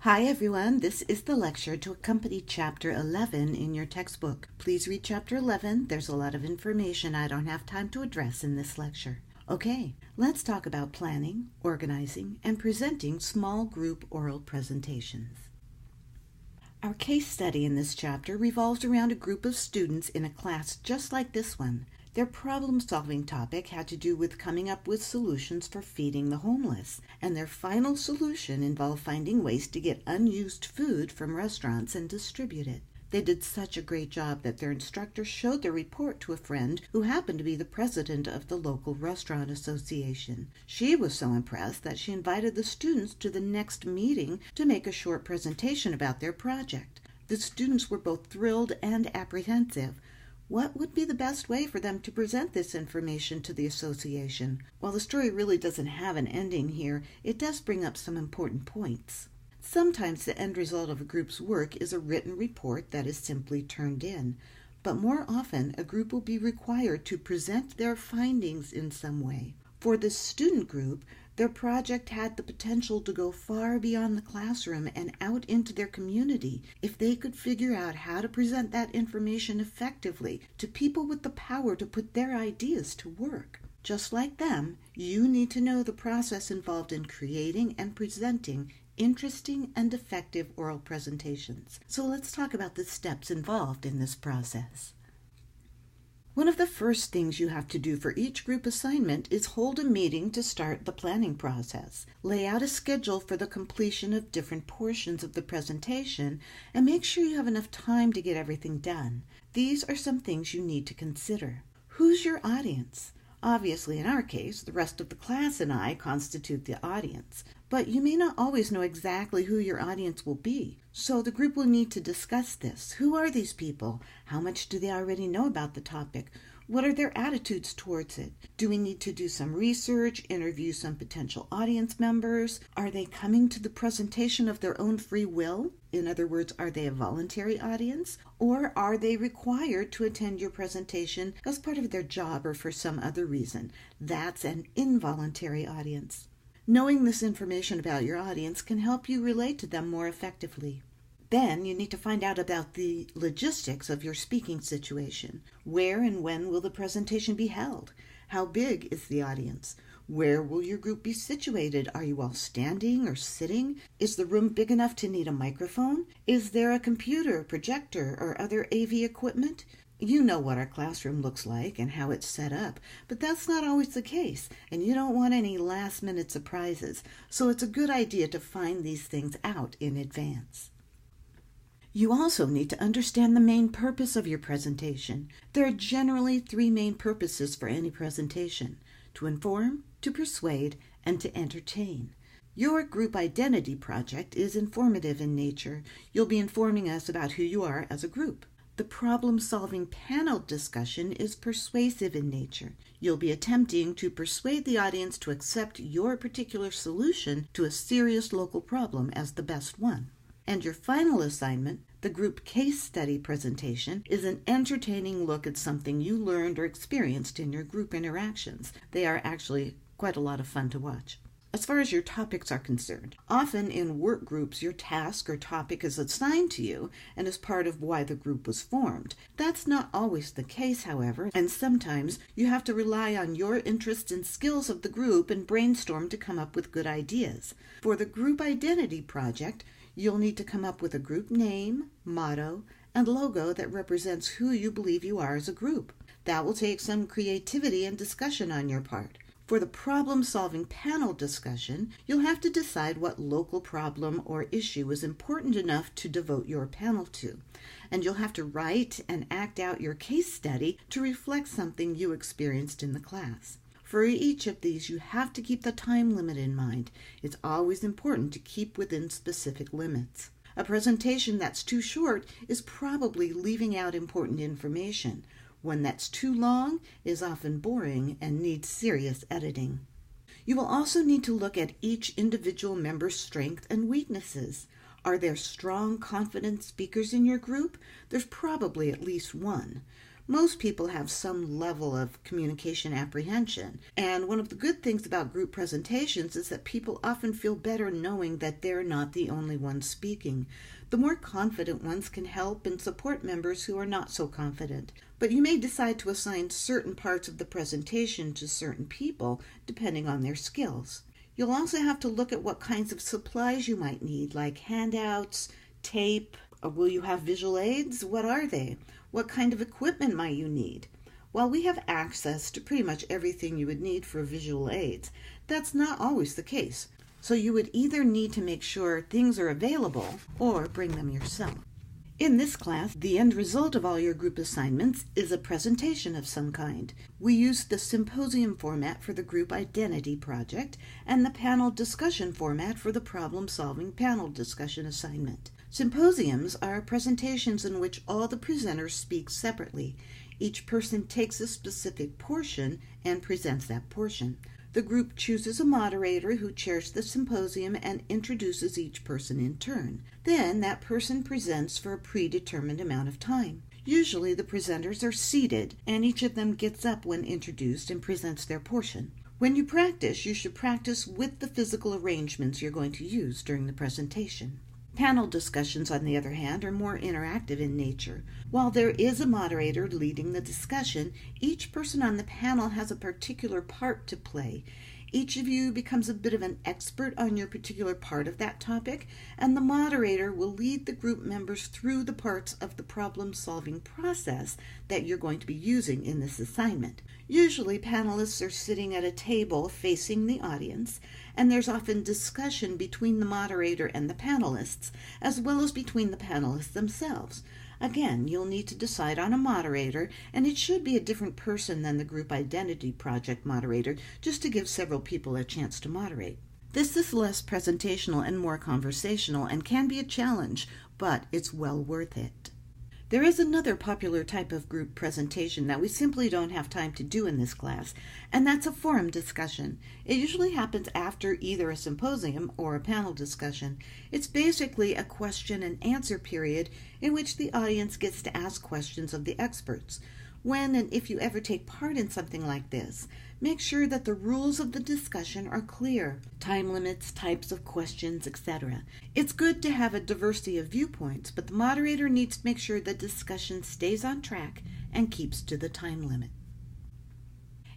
Hi everyone, this is the lecture to accompany Chapter 11 in your textbook. Please read Chapter 11. There's a lot of information I don't have time to address in this lecture. Okay, let's talk about planning, organizing, and presenting small group oral presentations. Our case study in this chapter revolves around a group of students in a class just like this one. Their problem-solving topic had to do with coming up with solutions for feeding the homeless, and their final solution involved finding ways to get unused food from restaurants and distribute it. They did such a great job that their instructor showed their report to a friend who happened to be the president of the local restaurant association. She was so impressed that she invited the students to the next meeting to make a short presentation about their project. The students were both thrilled and apprehensive. What would be the best way for them to present this information to the association? While the story really doesn't have an ending here, it does bring up some important points. Sometimes the end result of a group's work is a written report that is simply turned in, but more often a group will be required to present their findings in some way. For the student group, their project had the potential to go far beyond the classroom and out into their community if they could figure out how to present that information effectively to people with the power to put their ideas to work. Just like them, you need to know the process involved in creating and presenting interesting and effective oral presentations. So let's talk about the steps involved in this process. One of the first things you have to do for each group assignment is hold a meeting to start the planning process. Lay out a schedule for the completion of different portions of the presentation and make sure you have enough time to get everything done. These are some things you need to consider. Who's your audience? Obviously, in our case, the rest of the class and I constitute the audience, but you may not always know exactly who your audience will be. So the group will need to discuss this. Who are these people? How much do they already know about the topic? What are their attitudes towards it? Do we need to do some research, interview some potential audience members? Are they coming to the presentation of their own free will? In other words, are they a voluntary audience? Or are they required to attend your presentation as part of their job or for some other reason? That's an involuntary audience. Knowing this information about your audience can help you relate to them more effectively. Then you need to find out about the logistics of your speaking situation. Where and when will the presentation be held? How big is the audience? Where will your group be situated? Are you all standing or sitting? Is the room big enough to need a microphone? Is there a computer, projector, or other AV equipment? You know what our classroom looks like and how it's set up, but that's not always the case, and you don't want any last-minute surprises, so it's a good idea to find these things out in advance. You also need to understand the main purpose of your presentation. There are generally three main purposes for any presentation: to inform, to persuade, and to entertain. Your group identity project is informative in nature. You'll be informing us about who you are as a group. The problem-solving panel discussion is persuasive in nature. You'll be attempting to persuade the audience to accept your particular solution to a serious local problem as the best one. And your final assignment, the group case study presentation, is an entertaining look at something you learned or experienced in your group interactions. They are actually quite a lot of fun to watch. As far as your topics are concerned, often in work groups your task or topic is assigned to you and is part of why the group was formed. That's not always the case, however, and sometimes you have to rely on your interests and skills of the group and brainstorm to come up with good ideas. For the group identity project, you'll need to come up with a group name, motto, and logo that represents who you believe you are as a group. That will take some creativity and discussion on your part. For the problem-solving panel discussion, you'll have to decide what local problem or issue is important enough to devote your panel to, and you'll have to write and act out your case study to reflect something you experienced in the class. For each of these, you have to keep the time limit in mind. It's always important to keep within specific limits. A presentation that's too short is probably leaving out important information. One that's too long is often boring and needs serious editing. You will also need to look at each individual member's strengths and weaknesses. Are there strong, confident speakers in your group? There's probably at least one. Most people have some level of communication apprehension, and one of the good things about group presentations is that people often feel better knowing that they're not the only ones speaking. The more confident ones can help and support members who are not so confident. But you may decide to assign certain parts of the presentation to certain people depending on their skills. You'll also have to look at what kinds of supplies you might need, like handouts, tape. Will you have visual aids? What are they? What kind of equipment might you need? While we have access to pretty much everything you would need for visual aids, that's not always the case. So you would either need to make sure things are available or bring them yourself. In this class, the end result of all your group assignments is a presentation of some kind. We use the symposium format for the group identity project and the panel discussion format for the problem-solving panel discussion assignment. Symposiums are presentations in which all the presenters speak separately. Each person takes a specific portion and presents that portion. The group chooses a moderator who chairs the symposium and introduces each person in turn. Then that person presents for a predetermined amount of time. Usually the presenters are seated, and each of them gets up when introduced and presents their portion. When you practice, you should practice with the physical arrangements you're going to use during the presentation. Panel discussions, on the other hand, are more interactive in nature. While there is a moderator leading the discussion, each person on the panel has a particular part to play. Each of you becomes a bit of an expert on your particular part of that topic, and the moderator will lead the group members through the parts of the problem-solving process that you're going to be using in this assignment. Usually, panelists are sitting at a table facing the audience, and there's often discussion between the moderator and the panelists, as well as between the panelists themselves. Again, you'll need to decide on a moderator, and it should be a different person than the group identity project moderator, just to give several people a chance to moderate. This is less presentational and more conversational and can be a challenge, but it's well worth it. There is another popular type of group presentation that we simply don't have time to do in this class, and that's a forum discussion. It usually happens after either a symposium or a panel discussion. It's basically a question and answer period in which the audience gets to ask questions of the experts. When and if you ever take part in something like this, make sure that the rules of the discussion are clear, time limits, types of questions, etc. It's good to have a diversity of viewpoints, but the moderator needs to make sure the discussion stays on track and keeps to the time limit.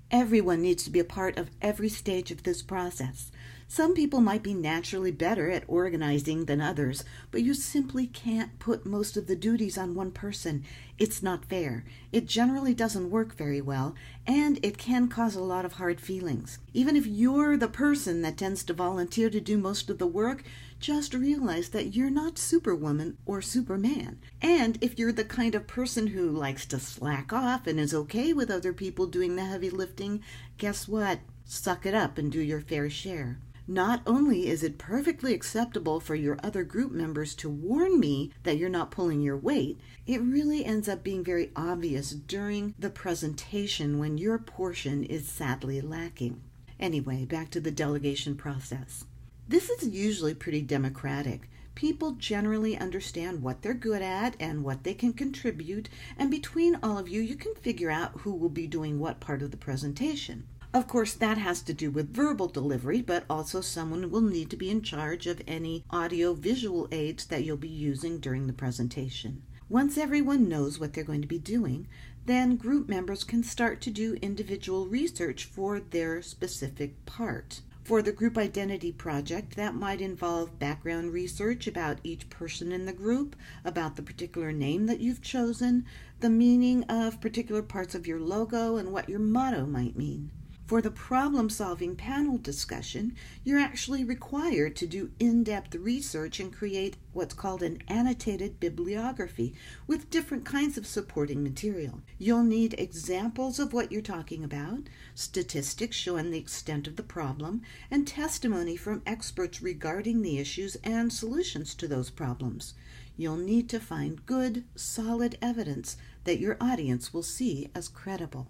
Everyone needs to be a part of every stage of this process. Some people might be naturally better at organizing than others, but you simply can't put most of the duties on one person. It's not fair. It generally doesn't work very well, and it can cause a lot of hard feelings. Even if you're the person that tends to volunteer to do most of the work, just realize that you're not Superwoman or Superman. And if you're the kind of person who likes to slack off and is okay with other people doing the heavy lifting, guess what? Suck it up and do your fair share. Not only is it perfectly acceptable for your other group members to warn me that you're not pulling your weight, it really ends up being very obvious during the presentation when your portion is sadly lacking. Anyway, back to the delegation process. This is usually pretty democratic. People generally understand what they're good at and what they can contribute, and between all of you, you can figure out who will be doing what part of the presentation. Of course, that has to do with verbal delivery, but also someone will need to be in charge of any audio-visual aids that you'll be using during the presentation. Once everyone knows what they're going to be doing, then group members can start to do individual research for their specific part. For the group identity project, that might involve background research about each person in the group, about the particular name that you've chosen, the meaning of particular parts of your logo, and what your motto might mean. For the problem-solving panel discussion, you're actually required to do in-depth research and create what's called an annotated bibliography with different kinds of supporting material. You'll need examples of what you're talking about, statistics showing the extent of the problem, and testimony from experts regarding the issues and solutions to those problems. You'll need to find good, solid evidence that your audience will see as credible.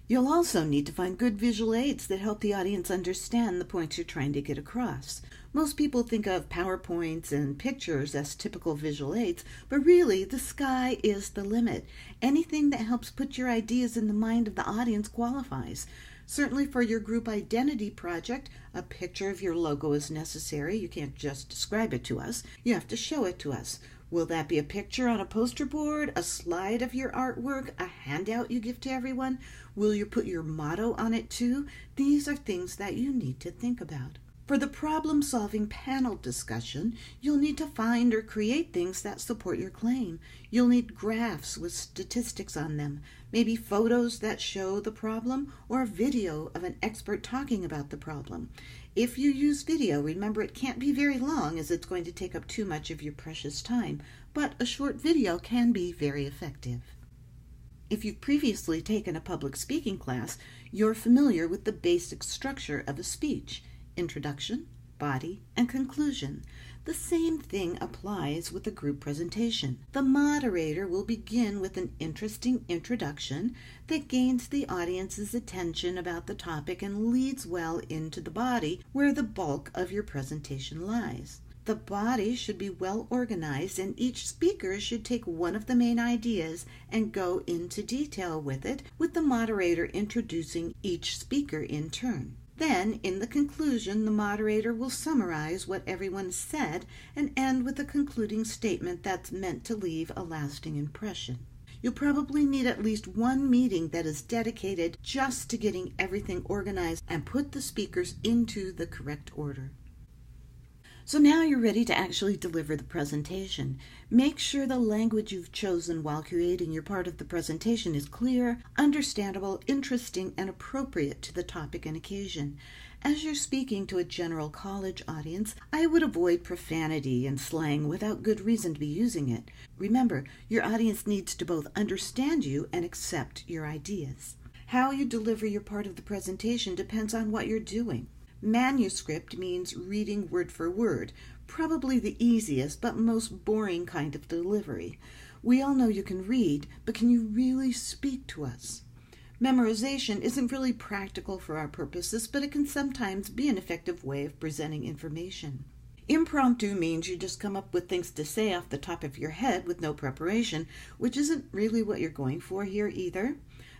You'll also need to find good visual aids that help the audience understand the points you're trying to get across. Most people think of PowerPoints and pictures as typical visual aids, but really the sky is the limit. Anything that helps put your ideas in the mind of the audience qualifies. Certainly for your group identity project, a picture of your logo is necessary. You can't just describe it to us. You have to show it to us. Will that be a picture on a poster board, a slide of your artwork, a handout you give to everyone? Will you put your motto on it too? These are things that you need to think about. For the problem-solving panel discussion, you'll need to find or create things that support your claim. You'll need graphs with statistics on them, maybe photos that show the problem, or a video of an expert talking about the problem. If you use video, remember it can't be very long as it's going to take up too much of your precious time, but a short video can be very effective. If you've previously taken a public speaking class, you're familiar with the basic structure of a speech: introduction, body, and conclusion. The same thing applies with a group presentation. The moderator will begin with an interesting introduction that gains the audience's attention about the topic and leads well into the body, where the bulk of your presentation lies. The body should be well organized, and each speaker should take one of the main ideas and go into detail with it, with the moderator introducing each speaker in turn. Then, in the conclusion, the moderator will summarize what everyone said and end with a concluding statement that's meant to leave a lasting impression. You'll probably need at least one meeting that is dedicated just to getting everything organized and put the speakers into the correct order. So now you're ready to actually deliver the presentation. Make sure the language you've chosen while creating your part of the presentation is clear, understandable, interesting, and appropriate to the topic and occasion. As you're speaking to a general college audience, I would avoid profanity and slang without good reason to be using it. Remember, your audience needs to both understand you and accept your ideas. How you deliver your part of the presentation depends on what you're doing. Manuscript means reading word for word, probably the easiest but most boring kind of delivery. We all know you can read, but can you really speak to us? Memorization isn't really practical for our purposes, but it can sometimes be an effective way of presenting information. Impromptu means you just come up with things to say off the top of your head with no preparation, which isn't really what you're going for here either.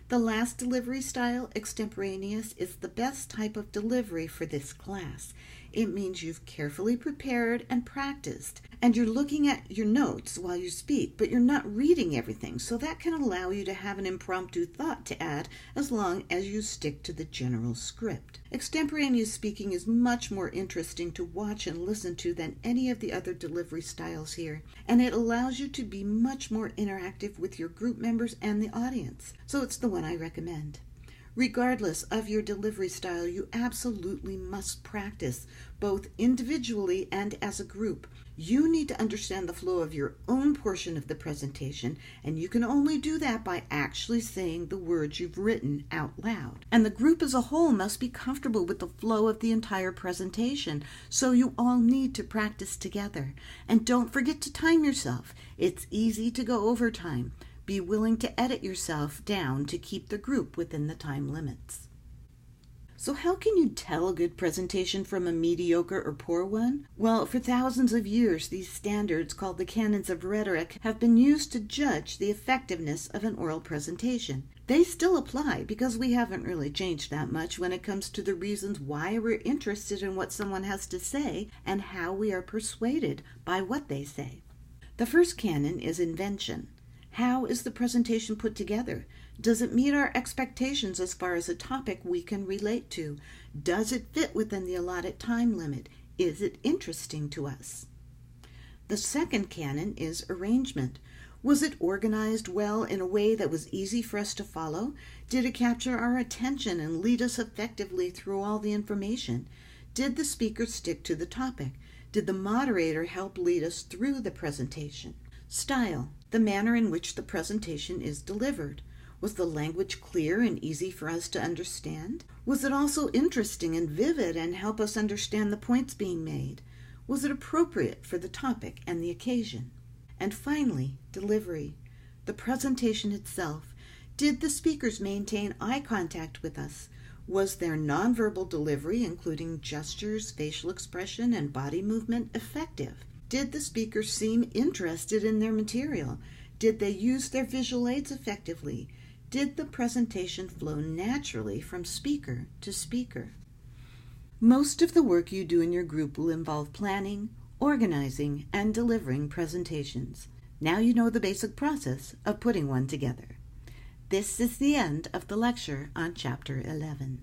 The last delivery style, extemporaneous, is the best type of delivery for this class. It means you've carefully prepared and practiced, and you're looking at your notes while you speak, but you're not reading everything, so that can allow you to have an impromptu thought to add as long as you stick to the general script. Extemporaneous speaking is much more interesting to watch and listen to than any of the other delivery styles here, and it allows you to be much more interactive with your group members and the audience, so it's the one I recommend. Regardless of your delivery style, you absolutely must practice, both individually and as a group. You need to understand the flow of your own portion of the presentation, and you can only do that by actually saying the words you've written out loud. And the group as a whole must be comfortable with the flow of the entire presentation, so you all need to practice together. And don't forget to time yourself. It's easy to go over time. Be willing to edit yourself down to keep the group within the time limits. So how can you tell a good presentation from a mediocre or poor one? Well, for thousands of years, these standards, called the Canons of Rhetoric, have been used to judge the effectiveness of an oral presentation. They still apply because we haven't really changed that much when it comes to the reasons why we're interested in what someone has to say and how we are persuaded by what they say. The first canon is invention. How is the presentation put together? Does it meet our expectations as far as a topic we can relate to? Does it fit within the allotted time limit? Is it interesting to us? The second canon is arrangement. Was it organized well in a way that was easy for us to follow? Did it capture our attention and lead us effectively through all the information? Did the speaker stick to the topic? Did the moderator help lead us through the presentation? Style. The manner in which the presentation is delivered. Was the language clear and easy for us to understand? Was it also interesting and vivid and help us understand the points being made? Was it appropriate for the topic and the occasion? And finally, delivery. The presentation itself. Did the speakers maintain eye contact with us? Was their nonverbal delivery, including gestures, facial expression, and body movement, effective? Did the speaker seem interested in their material? Did they use their visual aids effectively? Did the presentation flow naturally from speaker to speaker? Most of the work you do in your group will involve planning, organizing, and delivering presentations. Now you know the basic process of putting one together. This is the end of the lecture on Chapter 11.